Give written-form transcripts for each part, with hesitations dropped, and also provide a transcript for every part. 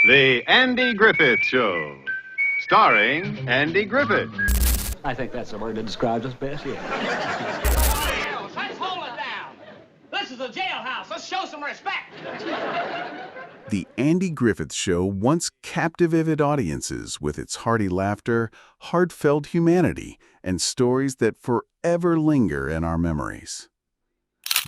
The Andy Griffith Show, starring Andy Griffith. I think that's the word that describes us best, yeah. Let's hold it down. This is a jailhouse. Let's show some respect. The Andy Griffith Show once captivated audiences with its hearty laughter, heartfelt humanity, and stories that forever linger in our memories.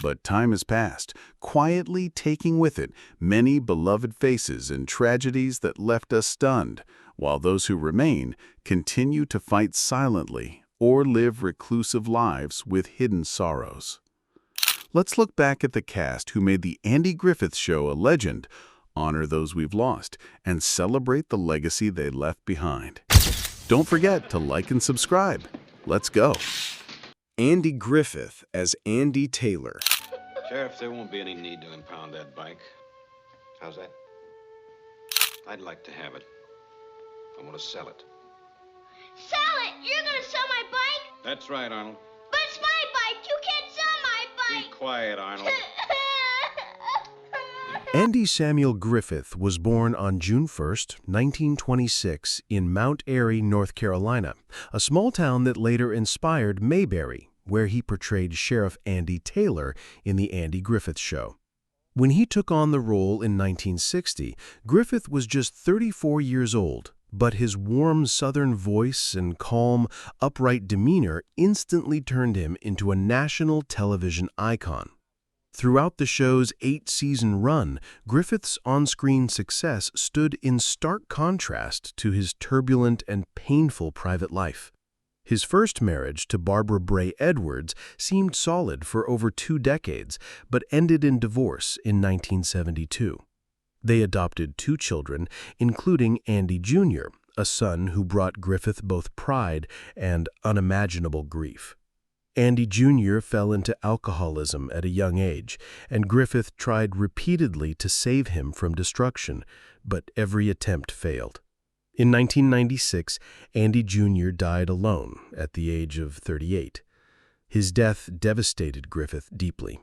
But time has passed, quietly taking with it many beloved faces and tragedies that left us stunned, while those who remain continue to fight silently or live reclusive lives with hidden sorrows. Let's look back at the cast who made the Andy Griffith Show a legend, honor those we've lost, and celebrate the legacy they left behind. Don't forget to like and subscribe. Let's go. Andy Griffith as Andy Taylor. Sheriff, there won't be any need to impound that bike. How's that? I'd like to have it. I want to sell it. Sell it? You're gonna sell my bike? That's right, Arnold. But it's my bike. You can't sell my Be bike. quiet, Arnold. Andy Samuel Griffith was born on June 1, 1926, in Mount Airy, North Carolina, a small town that later inspired Mayberry, where he portrayed Sheriff Andy Taylor in The Andy Griffith Show. When he took on the role in 1960, Griffith was just 34 years old, but his warm Southern voice and calm, upright demeanor instantly turned him into a national television icon. Throughout the show's 8-season run, Griffith's on-screen success stood in stark contrast to his turbulent and painful private life. His first marriage to Barbara Bray Edwards seemed solid for over 2 decades, but ended in divorce in 1972. They adopted 2 children, including Andy Jr., a son who brought Griffith both pride and unimaginable grief. Andy Jr. fell into alcoholism at a young age, and Griffith tried repeatedly to save him from destruction, but every attempt failed. In 1996, Andy Jr. died alone at the age of 38. His death devastated Griffith deeply.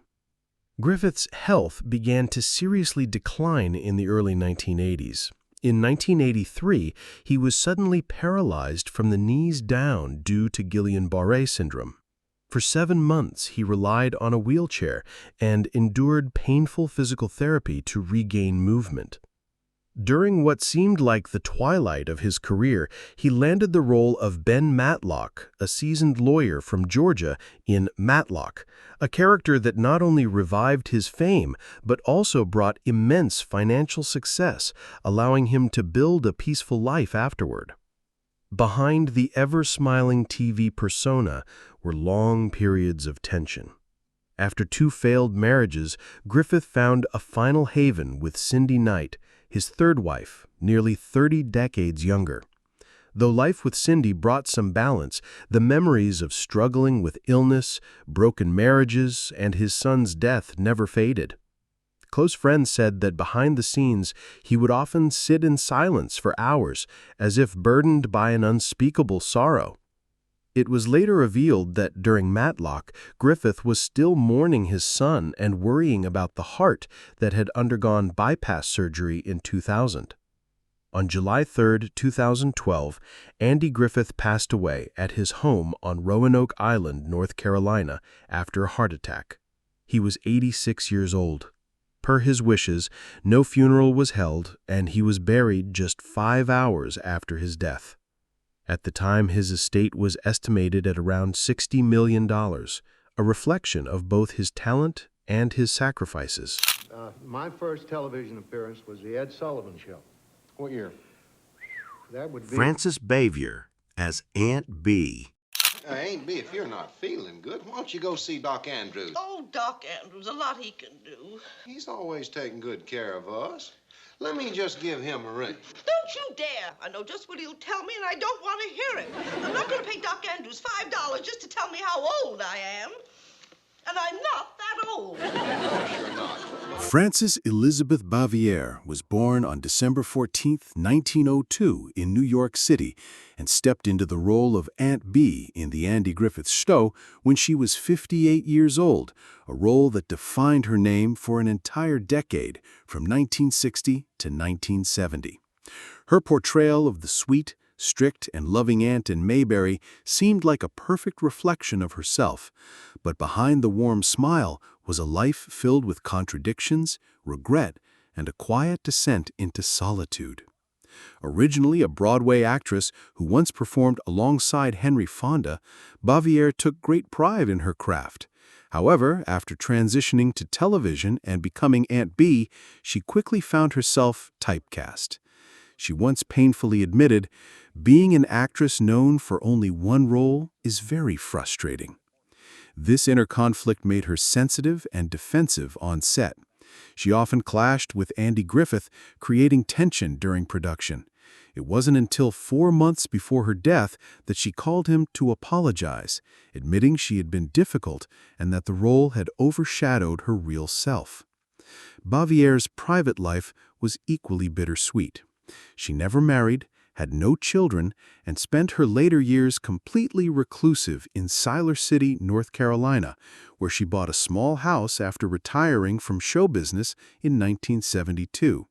Griffith's health began to seriously decline in the early 1980s. In 1983, he was suddenly paralyzed from the knees down due to Guillain-Barré syndrome. For 7 months, he relied on a wheelchair and endured painful physical therapy to regain movement. During what seemed like the twilight of his career, he landed the role of Ben Matlock, a seasoned lawyer from Georgia, in Matlock, a character that not only revived his fame, but also brought immense financial success, allowing him to build a peaceful life afterward. Behind the ever-smiling TV persona were long periods of tension. After 2 failed marriages, Griffith found a final haven with Cindy Knight, his third wife, nearly 30 decades younger. Though life with Cindy brought some balance, the memories of struggling with illness, broken marriages, and his son's death never faded. Close friends said that behind the scenes, he would often sit in silence for hours, as if burdened by an unspeakable sorrow. It was later revealed that during Matlock, Griffith was still mourning his son and worrying about the heart that had undergone bypass surgery in 2000. On July 3, 2012, Andy Griffith passed away at his home on Roanoke Island, North Carolina, after a heart attack. He was 86 years old. Per his wishes, no funeral was held, and he was buried just 5 hours after his death. At the time, his estate was estimated at around $60 million, a reflection of both his talent and his sacrifices. My first television appearance was the Ed Sullivan Show. What year? That would be... Frances Bavier as Aunt Bee. Aunt Bee, if you're not feeling good, why don't you go see Doc Andrews? Oh, Doc Andrews, a lot he can do. He's always taking good care of us. Let me just give him a ring. Don't you dare. I know just what he'll tell me, and I don't want to hear it. I'm not going to pay Doc Andrews $5 just to tell me how old I am. And I'm not that old. You're not. Frances Elizabeth Bavier was born on December 14, 1902 in New York City and stepped into the role of Aunt Bee in The Andy Griffith Show when she was 58 years old, a role that defined her name for an entire decade, from 1960 to 1970. Her portrayal of the sweet, strict, and loving aunt in Mayberry seemed like a perfect reflection of herself, but behind the warm smile was a life filled with contradictions, regret, and a quiet descent into solitude. Originally a Broadway actress who once performed alongside Henry Fonda, Bavier took great pride in her craft. However, after transitioning to television and becoming Aunt B, she quickly found herself typecast. She once painfully admitted, "Being an actress known for only one role is very frustrating." This inner conflict made her sensitive and defensive on set. She often clashed with Andy Griffith, creating tension during production. It wasn't until 4 months before her death that she called him to apologize, admitting she had been difficult and that the role had overshadowed her real self. Bavier's private life was equally bittersweet. She never married, had no children, and spent her later years completely reclusive in Siler City, North Carolina, where she bought a small house after retiring from show business in 1972.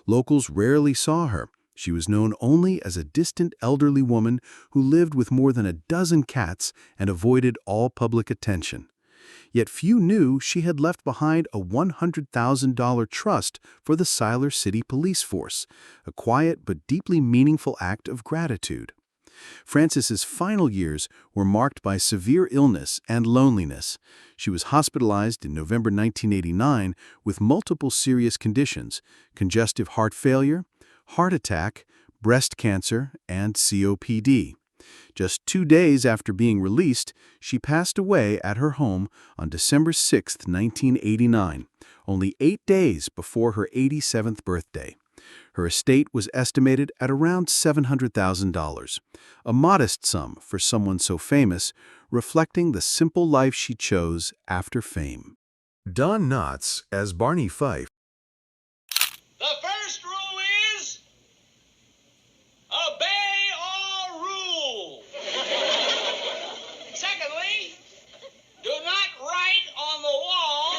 Locals rarely saw her. She was known only as a distant elderly woman who lived with more than a dozen cats and avoided all public attention. Yet few knew she had left behind a $100,000 trust for the Siler City Police Force, a quiet but deeply meaningful act of gratitude. Frances's final years were marked by severe illness and loneliness. She was hospitalized in November 1989 with multiple serious conditions: congestive heart failure, heart attack, breast cancer, and COPD. Just 2 days after being released, she passed away at her home on December 6, 1989, only 8 days before her 87th birthday. Her estate was estimated at around $700,000, a modest sum for someone so famous, reflecting the simple life she chose after fame. Don Knotts as Barney Fife. The first rule is obey all rules. Secondly, do not write on the wall,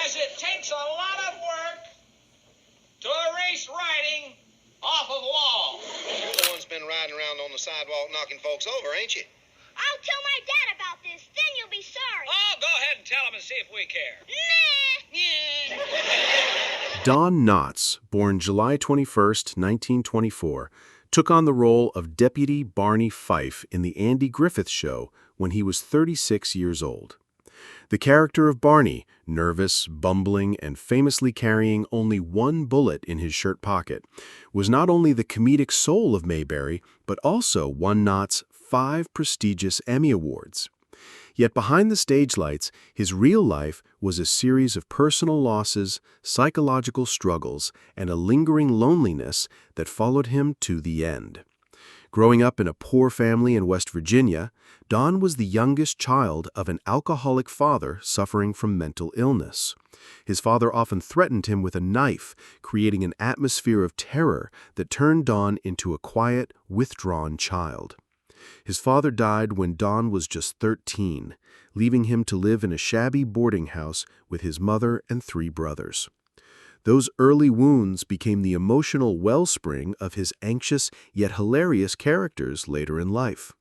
as it takes a lot of work to erase writing off of walls. You're the one's been riding around on the sidewalk knocking folks over, ain't you? I'll tell my dad about this, then you'll be sorry. Oh, go ahead and tell him and see if we care. Nah. Don Knotts, born July 21, 1924, took on the role of Deputy Barney Fife in The Andy Griffith Show when he was 36 years old. The character of Barney, nervous, bumbling, and famously carrying only one bullet in his shirt pocket, was not only the comedic soul of Mayberry, but also won Knotts 5 prestigious Emmy Awards. Yet behind the stage lights, his real life was a series of personal losses, psychological struggles, and a lingering loneliness that followed him to the end. Growing up in a poor family in West Virginia, Don was the youngest child of an alcoholic father suffering from mental illness. His father often threatened him with a knife, creating an atmosphere of terror that turned Don into a quiet, withdrawn child. His father died when Don was just 13, leaving him to live in a shabby boarding house with his mother and 3 brothers. Those early wounds became the emotional wellspring of his anxious yet hilarious characters later in life.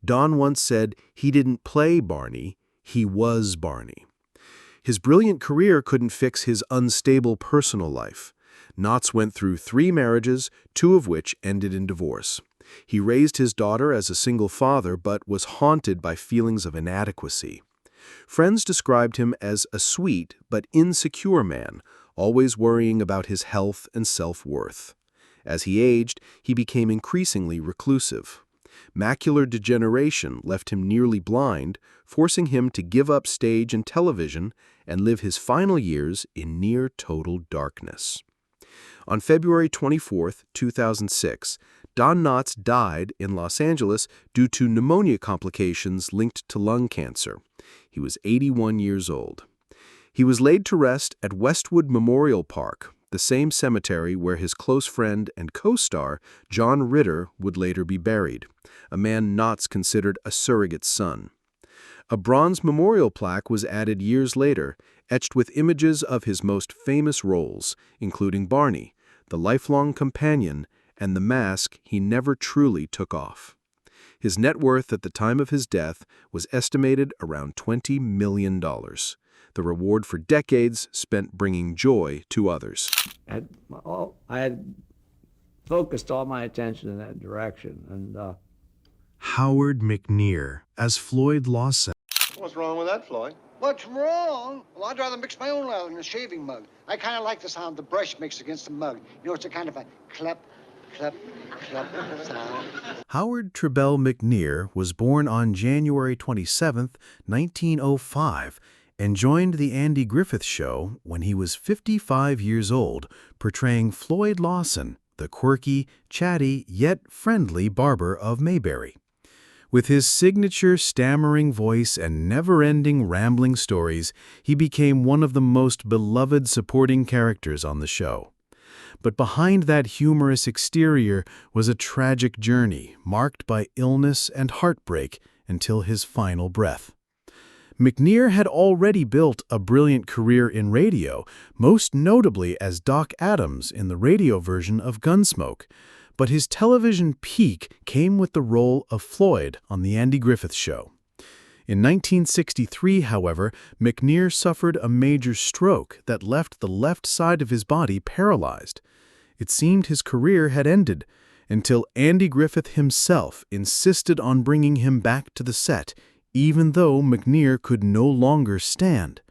Don once said he didn't play Barney, he was Barney. His brilliant career couldn't fix his unstable personal life. Knotts went through 3 marriages, 2 of which ended in divorce. He raised his daughter as a single father, but was haunted by feelings of inadequacy. Friends described him as a sweet but insecure man, always worrying about his health and self-worth. As he aged, he became increasingly reclusive. Macular degeneration left him nearly blind, forcing him to give up stage and television and live his final years in near total darkness. On February 24, 2006, Don Knotts died in Los Angeles due to pneumonia complications linked to lung cancer. He was 81 years old. He was laid to rest at Westwood Memorial Park, the same cemetery where his close friend and co-star John Ritter would later be buried, a man Knotts considered a surrogate son. A bronze memorial plaque was added years later, etched with images of his most famous roles, including Barney, the lifelong companion, and the mask he never truly took off. His net worth at the time of his death was estimated around $20 million, the reward for decades spent bringing joy to others. I had focused all my attention in that direction, and Howard McNeer as Floyd Lawson. What's wrong with that, Floyd? What's wrong? Well, I'd rather mix my own lather in a shaving mug. I kind of like the sound the brush makes against the mug. You know, it's a kind of a clep, clep, clep sound. Howard Trebell McNeer was born on January 27, 1905, and joined the Andy Griffith Show when he was 55 years old, portraying Floyd Lawson, the quirky, chatty, yet friendly barber of Mayberry. With his signature stammering voice and never-ending rambling stories, he became one of the most beloved supporting characters on the show. But behind that humorous exterior was a tragic journey marked by illness and heartbreak until his final breath. McNeer had already built a brilliant career in radio, most notably as Doc Adams in the radio version of Gunsmoke. But his television peak came with the role of Floyd on The Andy Griffith Show. In 1963, however, McNeer suffered a major stroke that left the left side of his body paralyzed. It seemed his career had ended, until Andy Griffith himself insisted on bringing him back to the set, even though McNeer could no longer stand.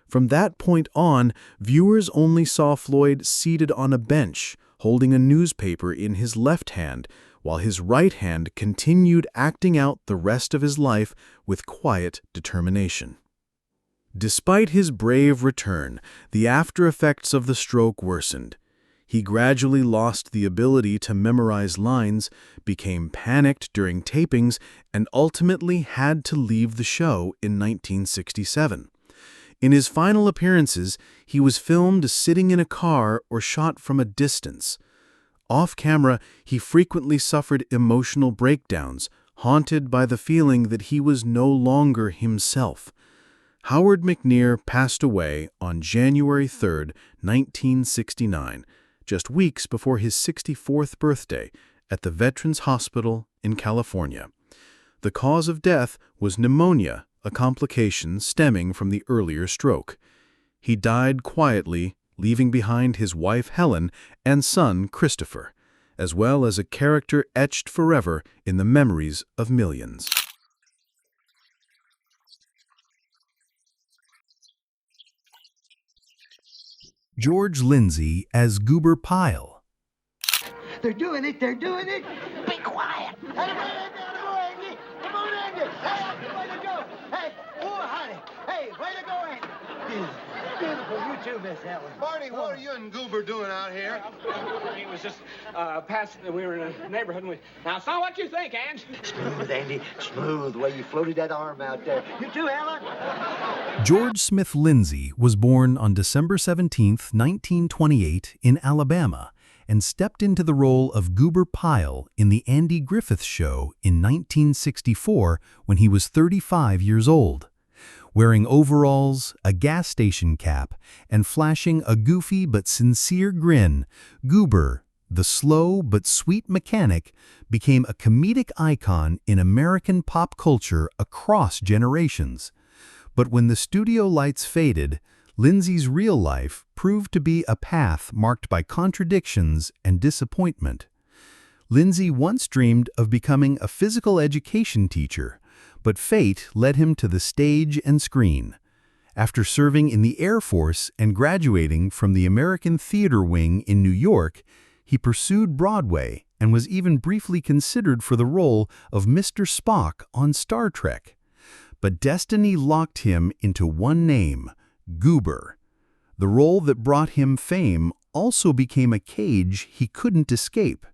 From that point on, viewers only saw Floyd seated on a bench, holding a newspaper in his left hand, while his right hand continued acting out the rest of his life with quiet determination. Despite his brave return, the after-effects of the stroke worsened. He gradually lost the ability to memorize lines, became panicked during tapings, and ultimately had to leave the show in 1967. In his final appearances, he was filmed sitting in a car or shot from a distance. Off-camera, he frequently suffered emotional breakdowns, haunted by the feeling that he was no longer himself. Howard McNeer passed away on January 3, 1969, just weeks before his 64th birthday, at the Veterans Hospital in California. The cause of death was pneumonia, a complication stemming from the earlier stroke. He died quietly, leaving behind his wife Helen and son Christopher, as well as a character etched forever in the memories of millions. George Lindsay as Goober Pyle. They're doing it, they're doing it. Be quiet. Hey, Andy. Come on, Andy. Hey, way to go. Hey, oh, honey. Hey, way to go, Andy. Beautiful. You too, Miss Helen. Marty, what are you and Goober doing out here? he was just passing. We were in a neighborhood. And now, son, what you think, Ange? Smooth, Andy. Smooth. The way you floated that arm out there. You too, Helen. George Smith Lindsay was born on December 17, 1928, in Alabama, and stepped into the role of Goober Pyle in The Andy Griffith Show in 1964 when he was 35 years old. Wearing overalls, a gas station cap, and flashing a goofy but sincere grin, Goober, the slow but sweet mechanic, became a comedic icon in American pop culture across generations. But when the studio lights faded, Lindsay's real life proved to be a path marked by contradictions and disappointment. Lindsay once dreamed of becoming a physical education teacher, but fate led him to the stage and screen. After serving in the Air Force and graduating from the American Theater Wing in New York, he pursued Broadway and was even briefly considered for the role of Mr. Spock on Star Trek. But destiny locked him into one name, Goober. The role that brought him fame also became a cage he couldn't escape.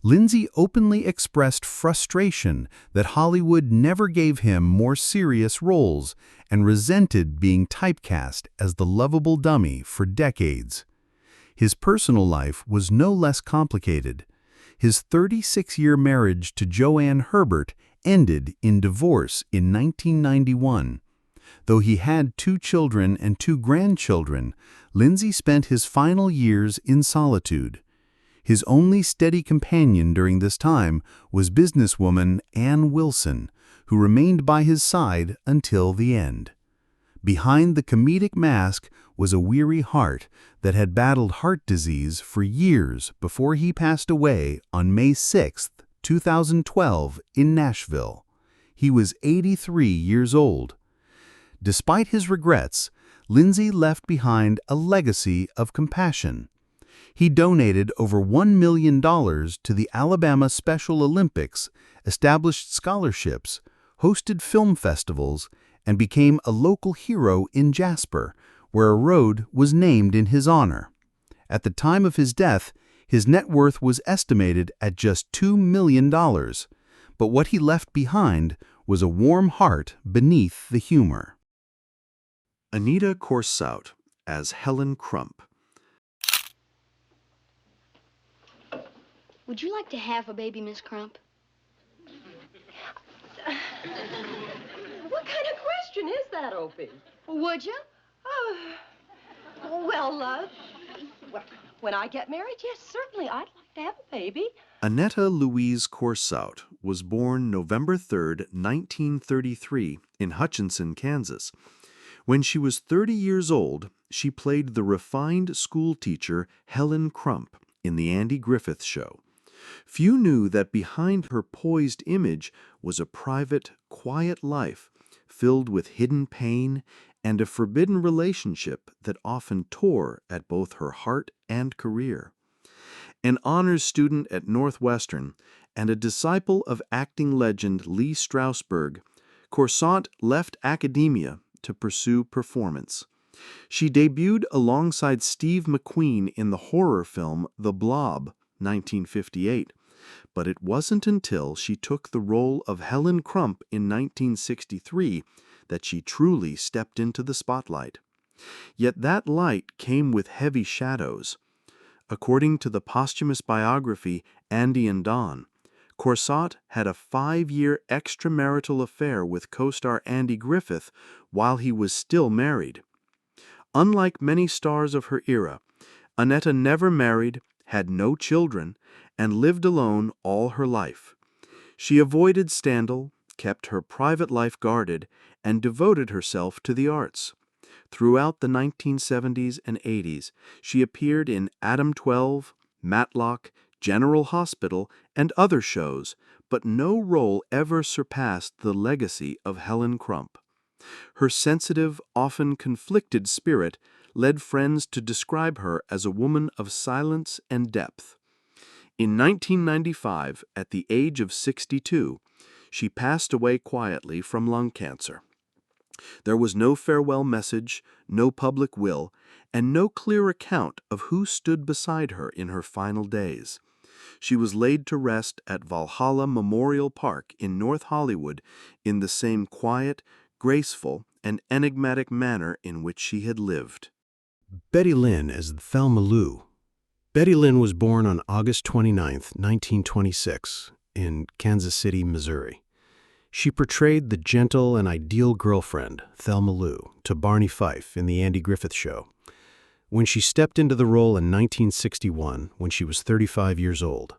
Lindsay openly expressed frustration that Hollywood never gave him more serious roles and resented being typecast as the lovable dummy for decades. His personal life was no less complicated. His 36-year marriage to Joanne Herbert ended in divorce in 1991. Though he had 2 children and 2 grandchildren, Lindsay spent his final years in solitude. His only steady companion during this time was businesswoman Ann Wilson, who remained by his side until the end. Behind the comedic mask was a weary heart that had battled heart disease for years before he passed away on May 6, 2012, in Nashville. He was 83 years old. Despite his regrets, Lindsay left behind a legacy of compassion. He donated over $1 million to the Alabama Special Olympics, established scholarships, hosted film festivals, and became a local hero in Jasper, where a road was named in his honor. At the time of his death, his net worth was estimated at just $2 million, but what he left behind was a warm heart beneath the humor. Annette Corsout as Helen Crump. Would you like to have a baby, Miss Crump? What kind of question is that, Opie? Would you? Well, when I get married, yes, certainly, I'd like to have a baby. Annette Louise Corsout was born November 3, 1933, in Hutchinson, Kansas. When she was 30 years old, she played the refined school teacher Helen Crump in The Andy Griffith Show. Few knew that behind her poised image was a private, quiet life filled with hidden pain and a forbidden relationship that often tore at both her heart and career. An honors student at Northwestern and a disciple of acting legend Lee Strasberg, Corsout left academia to pursue performance. She debuted alongside Steve McQueen in the horror film The Blob, 1958, but it wasn't until she took the role of Helen Crump in 1963 that she truly stepped into the spotlight. Yet that light came with heavy shadows. According to the posthumous biography Andy and Dawn, Corsout had a 5-year extramarital affair with co-star Andy Griffith while he was still married. Unlike many stars of her era, Annette never married, had no children, and lived alone all her life. She avoided scandal, kept her private life guarded, and devoted herself to the arts. Throughout the 1970s and 80s, she appeared in Adam 12, Matlock, General Hospital, and other shows, but no role ever surpassed the legacy of Helen Crump. Her sensitive, often conflicted spirit led friends to describe her as a woman of silence and depth. In 1995, at the age of 62, she passed away quietly from lung cancer. There was no farewell message, no public will, and no clear account of who stood beside her in her final days. She was laid to rest at Valhalla Memorial Park in North Hollywood in the same quiet, graceful, and enigmatic manner in which she had lived. Betty Lynn as Thelma Lou. Betty Lynn was born on August 29, 1926, in Kansas City, Missouri. She portrayed the gentle and ideal girlfriend, Thelma Lou, to Barney Fife in The Andy Griffith Show. When she stepped into the role in 1961, when she was 35 years old.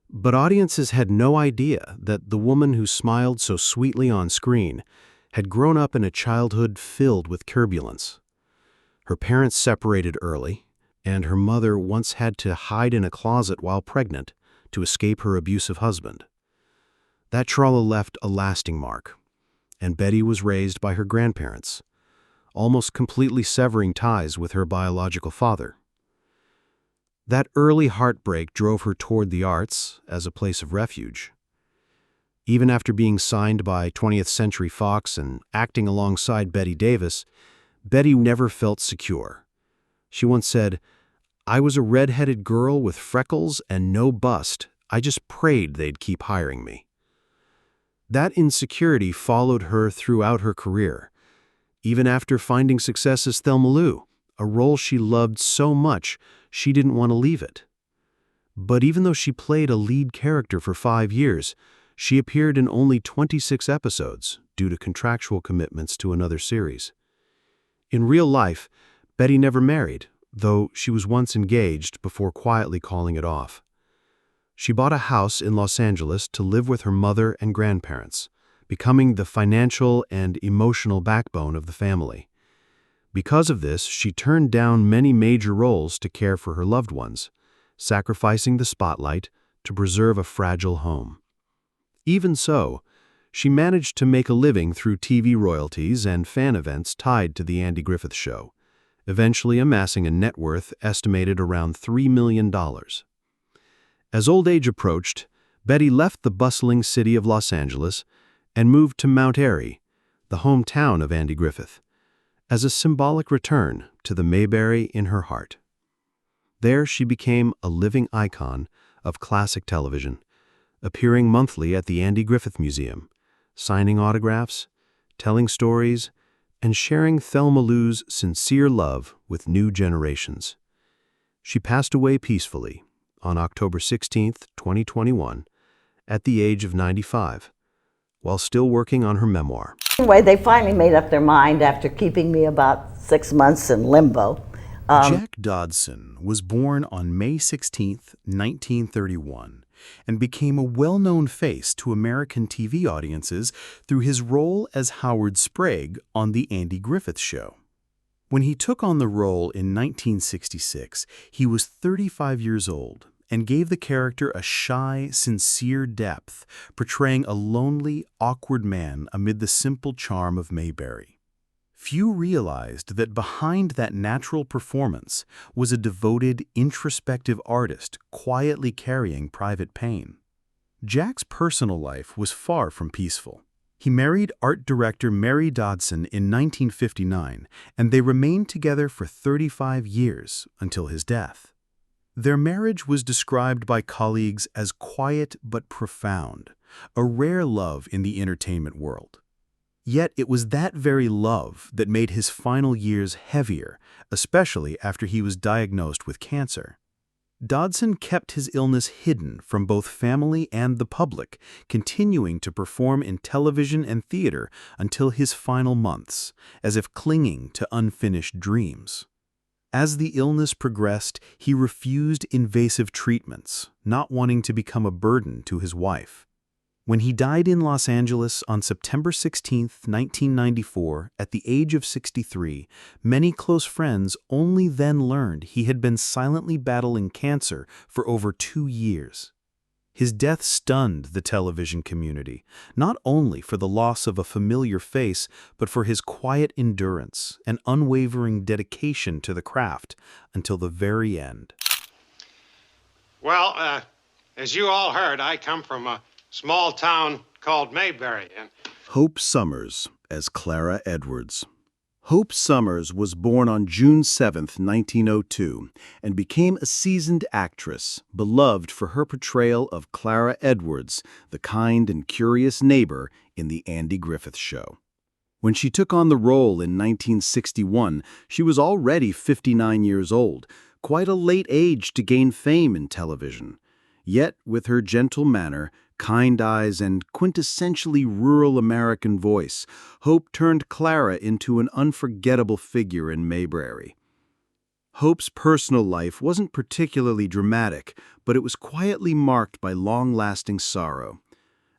But audiences had no idea that the woman who smiled so sweetly on screen had grown up in a childhood filled with turbulence. Her parents separated early, and her mother once had to hide in a closet while pregnant to escape her abusive husband. That trauma left a lasting mark, and Betty was raised by her grandparents, almost completely severing ties with her biological father. That early heartbreak drove her toward the arts as a place of refuge. Even after being signed by 20th Century Fox and acting alongside Bette Davis, Betty never felt secure. She once said, "I was a red-headed girl with freckles and no bust. I just prayed they'd keep hiring me." That insecurity followed her throughout her career, even after finding success as Thelma Lou, a role she loved so much she didn't want to leave it. But even though she played a lead character for 5 years, She appeared in only 26 episodes due to contractual commitments to another series. In real life, Betty never married, though she was once engaged before quietly calling it off. She bought a house in Los Angeles to live with her mother and grandparents, becoming the financial and emotional backbone of the family. Because of this, she turned down many major roles to care for her loved ones, sacrificing the spotlight to preserve a fragile home. Even so, she managed to make a living through TV royalties and fan events tied to The Andy Griffith Show, eventually amassing a net worth estimated around $3 million. As old age approached, Betty left the bustling city of Los Angeles and moved to Mount Airy, the hometown of Andy Griffith, as a symbolic return to the Mayberry in her heart. There she became a living icon of classic television, appearing monthly at the Andy Griffith Museum, signing autographs, telling stories, and sharing Thelma Lou's sincere love with new generations. She passed away peacefully on October 16, 2021, at the age of 95, while still working on her memoir. Anyway, they finally made up their mind after keeping me about 6 months in limbo. Jack Dodson was born on May 16, 1931, and became a well-known face to American TV audiences through his role as Howard Sprague on The Andy Griffith Show. When he took on the role in 1966, he was 35 years old and gave the character a shy, sincere depth, portraying a lonely, awkward man amid the simple charm of Mayberry. Few realized that behind that natural performance was a devoted, introspective artist quietly carrying private pain. Jack's personal life was far from peaceful. He married art director Mary Dodson in 1959, and they remained together for 35 years until his death. Their marriage was described by colleagues as quiet but profound, a rare love in the entertainment world. Yet it was that very love that made his final years heavier, especially after he was diagnosed with cancer. Dodson kept his illness hidden from both family and the public, continuing to perform in television and theater until his final months, as if clinging to unfinished dreams. As the illness progressed, he refused invasive treatments, not wanting to become a burden to his wife. When he died in Los Angeles on September 16, 1994, at the age of 63, many close friends only then learned he had been silently battling cancer for over 2 years. His death stunned the television community, not only for the loss of a familiar face, but for his quiet endurance and unwavering dedication to the craft until the very end. Well, as you all heard, I come from a small town called Mayberry. And Hope Summers as Clara Edwards. Hope Summers was born on June 7, 1902, and became a seasoned actress, beloved for her portrayal of Clara Edwards, the kind and curious neighbor in The Andy Griffith Show. When she took on the role in 1961, she was already 59 years old, quite a late age to gain fame in television. Yet, with her gentle manner, kind eyes, and quintessentially rural American voice, Hope turned Clara into an unforgettable figure in Mayberry. Hope's personal life wasn't particularly dramatic, but it was quietly marked by long-lasting sorrow.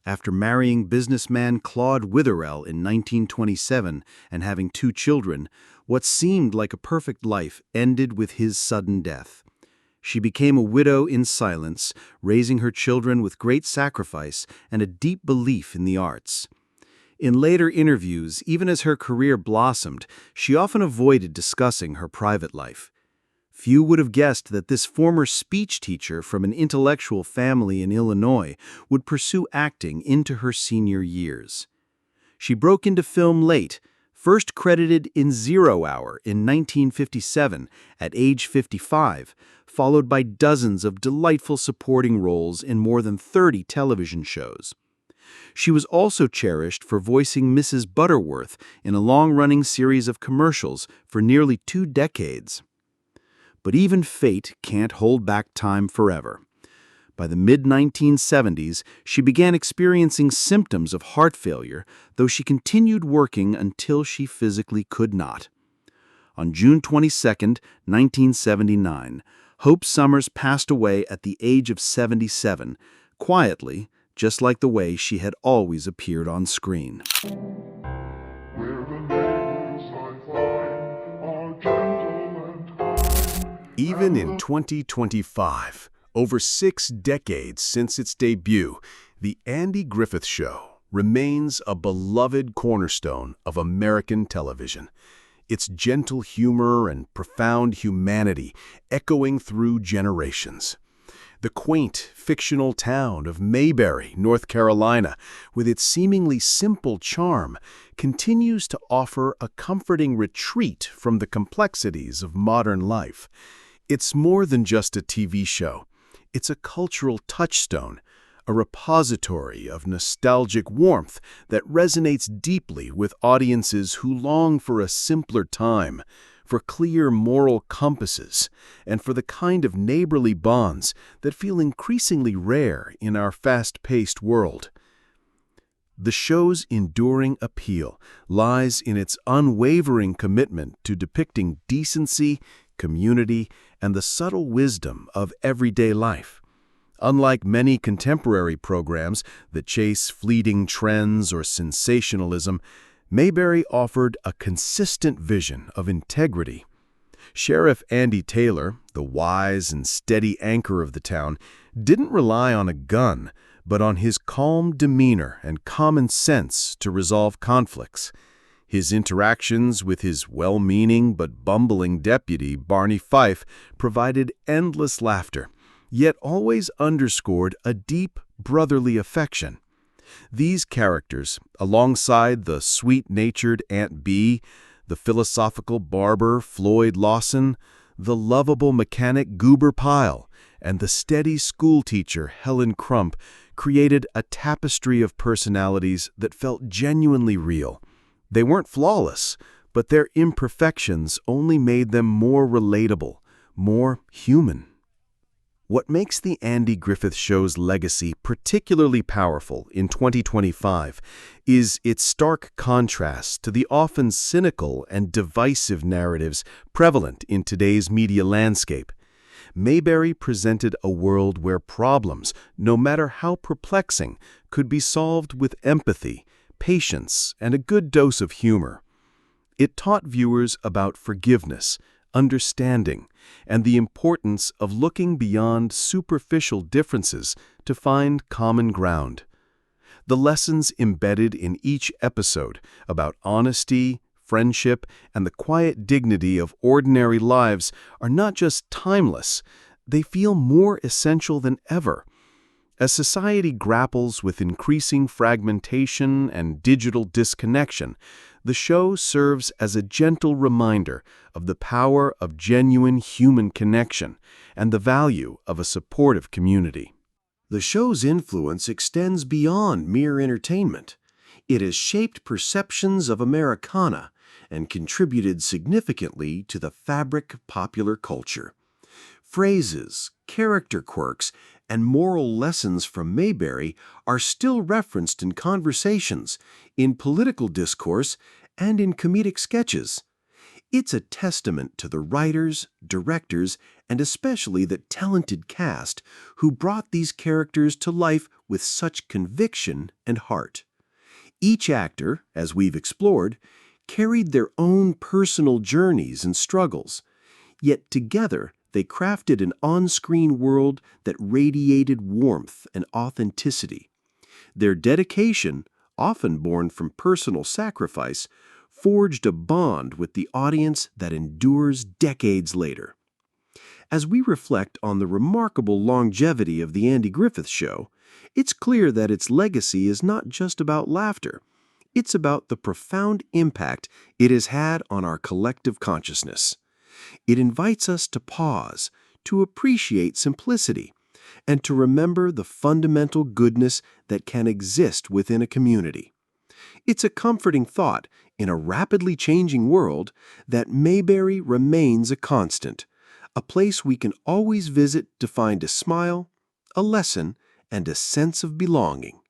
After marrying businessman Claude Witherell in 1927 and having 2 children, what seemed like a perfect life ended with his sudden death. She became a widow in silence, raising her children with great sacrifice and a deep belief in the arts. In later interviews, even as her career blossomed, she often avoided discussing her private life. Few would have guessed that this former speech teacher from an intellectual family in Illinois would pursue acting into her senior years. She broke into film late, first credited in Zero Hour in 1957 at age 55, followed by dozens of delightful supporting roles in more than 30 television shows. She was also cherished for voicing Mrs. Butterworth in a long-running series of commercials for nearly 2 decades. But even fate can't hold back time forever. By the mid-1970s, she began experiencing symptoms of heart failure, though she continued working until she physically could not. On June 22, 1979, Hope Summers passed away at the age of 77, quietly, just like the way she had always appeared on screen. Even in 2025, over 6 decades since its debut, The Andy Griffith Show remains a beloved cornerstone of American television. Its gentle humor and profound humanity echoing through generations. The quaint, fictional town of Mayberry, North Carolina, with its seemingly simple charm, continues to offer a comforting retreat from the complexities of modern life. It's more than just a TV show. It's a cultural touchstone, a repository of nostalgic warmth that resonates deeply with audiences who long for a simpler time, for clear moral compasses, and for the kind of neighborly bonds that feel increasingly rare in our fast-paced world. The show's enduring appeal lies in its unwavering commitment to depicting decency, community, and the subtle wisdom of everyday life. Unlike many contemporary programs that chase fleeting trends or sensationalism, Mayberry offered a consistent vision of integrity. Sheriff Andy Taylor, the wise and steady anchor of the town, didn't rely on a gun, but on his calm demeanor and common sense to resolve conflicts. His interactions with his well-meaning but bumbling deputy, Barney Fife, provided endless laughter, yet always underscored a deep brotherly affection. These characters, alongside the sweet-natured Aunt Bee, the philosophical barber Floyd Lawson, the lovable mechanic Goober Pyle, and the steady schoolteacher Helen Crump, created a tapestry of personalities that felt genuinely real. They weren't flawless, but their imperfections only made them more relatable, more human. What makes the Andy Griffith Show's legacy particularly powerful in 2025 is its stark contrast to the often cynical and divisive narratives prevalent in today's media landscape. Mayberry presented a world where problems, no matter how perplexing, could be solved with empathy, patience, and a good dose of humor. It taught viewers about forgiveness, understanding, and the importance of looking beyond superficial differences to find common ground. The lessons embedded in each episode about honesty, friendship, and the quiet dignity of ordinary lives are not just timeless, they feel more essential than ever. As society grapples with increasing fragmentation and digital disconnection, the show serves as a gentle reminder of the power of genuine human connection and the value of a supportive community. The show's influence extends beyond mere entertainment. It has shaped perceptions of Americana and contributed significantly to the fabric of popular culture. Phrases, character quirks, and moral lessons from Mayberry are still referenced in conversations, in political discourse, and in comedic sketches. It's a testament to the writers, directors, and especially the talented cast who brought these characters to life with such conviction and heart. Each actor, as we've explored, carried their own personal journeys and struggles, yet together they crafted an on-screen world that radiated warmth and authenticity. Their dedication, often born from personal sacrifice, forged a bond with the audience that endures decades later. As we reflect on the remarkable longevity of The Andy Griffith Show, it's clear that its legacy is not just about laughter. It's about the profound impact it has had on our collective consciousness. It invites us to pause, to appreciate simplicity, and to remember the fundamental goodness that can exist within a community. It's a comforting thought in a rapidly changing world that Mayberry remains a constant, a place we can always visit to find a smile, a lesson, and a sense of belonging.